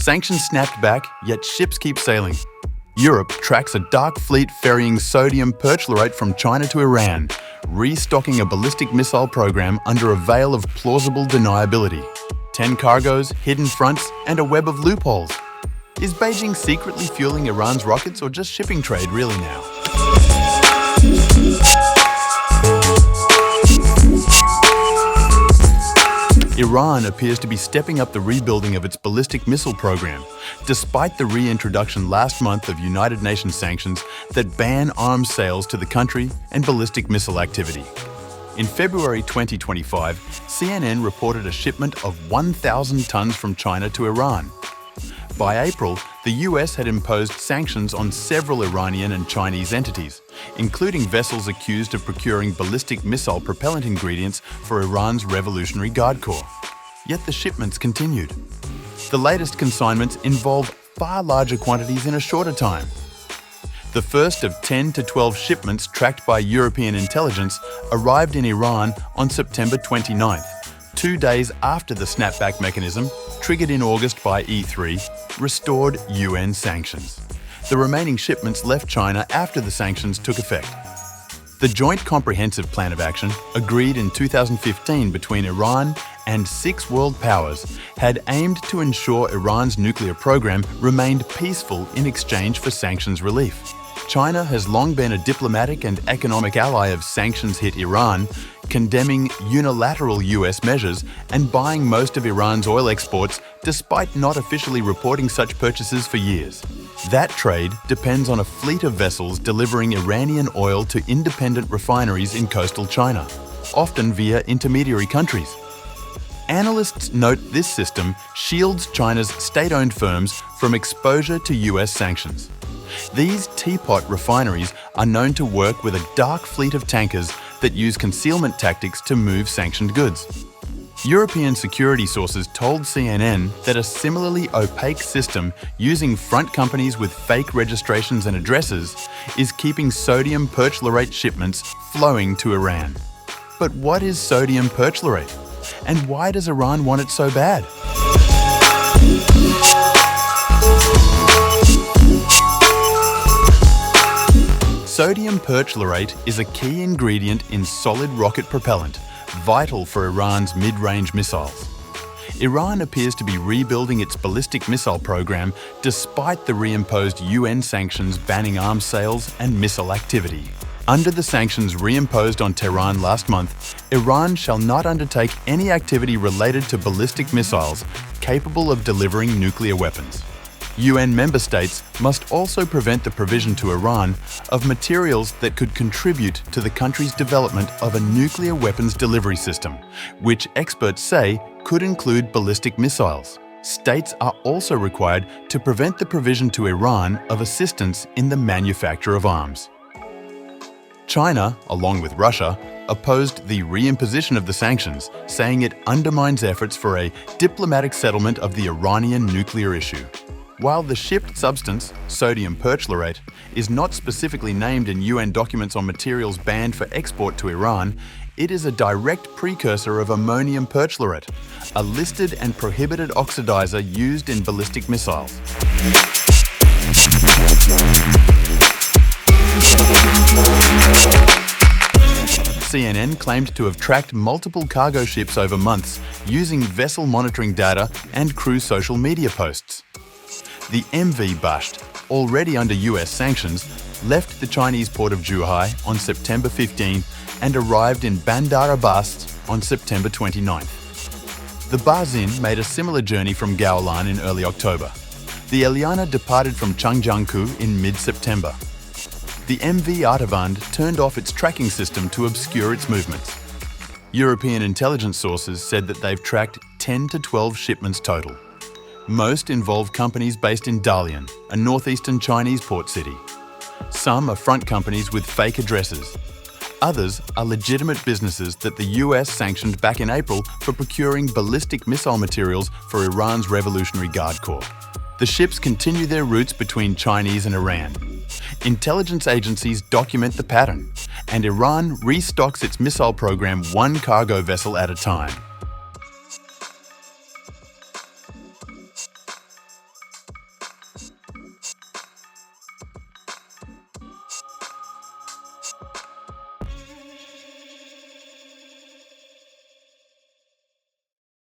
Sanctions snapped back, yet ships keep sailing. Europe tracks a dark fleet ferrying sodium perchlorate from China to Iran, restocking a ballistic missile program under a veil of plausible deniability. 10 cargoes, hidden fronts, and a web of loopholes. Is Beijing secretly fueling Iran's rockets or just shipping trade really now? Iran appears to be stepping up the rebuilding of its ballistic missile program, despite the reintroduction last month of United Nations sanctions that ban arms sales to the country and ballistic missile activity. In February 2025, CNN reported a shipment of 1,000 tons from China to Iran. By April, the US had imposed sanctions on several Iranian and Chinese entities, including vessels accused of procuring ballistic missile propellant ingredients for Iran's Revolutionary Guard Corps. Yet the shipments continued. The latest consignments involve far larger quantities in a shorter time. The first of 10 to 12 shipments tracked by European intelligence arrived in Iran on September 29th, 2 days after the snapback mechanism, triggered in August by E3, restored UN sanctions. The remaining shipments left China after the sanctions took effect. The Joint Comprehensive Plan of Action, agreed in 2015 between Iran and 6 world powers, had aimed to ensure Iran's nuclear program remained peaceful in exchange for sanctions relief. China has long been a diplomatic and economic ally of sanctions-hit Iran, condemning unilateral US measures and buying most of Iran's oil exports despite not officially reporting such purchases for years. That trade depends on a fleet of vessels delivering Iranian oil to independent refineries in coastal China, often via intermediary countries. Analysts note this system shields China's state-owned firms from exposure to US sanctions. These teapot refineries are known to work with a dark fleet of tankers that use concealment tactics to move sanctioned goods. European security sources told CNN that a similarly opaque system using front companies with fake registrations and addresses is keeping sodium perchlorate shipments flowing to Iran. But what is sodium perchlorate? And why does Iran want it so bad? Sodium perchlorate is a key ingredient in solid rocket propellant, vital for Iran's mid-range missiles. Iran appears to be rebuilding its ballistic missile program despite the reimposed UN sanctions banning arms sales and missile activity. Under the sanctions reimposed on Tehran last month, Iran shall not undertake any activity related to ballistic missiles capable of delivering nuclear weapons. UN member states must also prevent the provision to Iran of materials that could contribute to the country's development of a nuclear weapons delivery system, which experts say could include ballistic missiles. States are also required to prevent the provision to Iran of assistance in the manufacture of arms. China, along with Russia, opposed the reimposition of the sanctions, saying it undermines efforts for a diplomatic settlement of the Iranian nuclear issue. While the shipped substance, sodium perchlorate, is not specifically named in UN documents on materials banned for export to Iran, it is a direct precursor of ammonium perchlorate, a listed and prohibited oxidizer used in ballistic missiles. CNN claimed to have tracked multiple cargo ships over months using vessel monitoring data and crew social media posts. The MV Basht, already under US sanctions, left the Chinese port of Zhuhai on September 15 and arrived in Bandar Abbas on September 29th. The Barzin made a similar journey from Gaolan in early October. The Eliana departed from Changjiangkou in mid-September. The MV Artavand turned off its tracking system to obscure its movements. European intelligence sources said that they've tracked 10 to 12 shipments total. Most involve companies based in Dalian, a northeastern Chinese port city. Some are front companies with fake addresses. Others are legitimate businesses that the US sanctioned back in April for procuring ballistic missile materials for Iran's Revolutionary Guard Corps. The ships continue their routes between Chinese and Iran. Intelligence agencies document the pattern, and Iran restocks its missile program one cargo vessel at a time.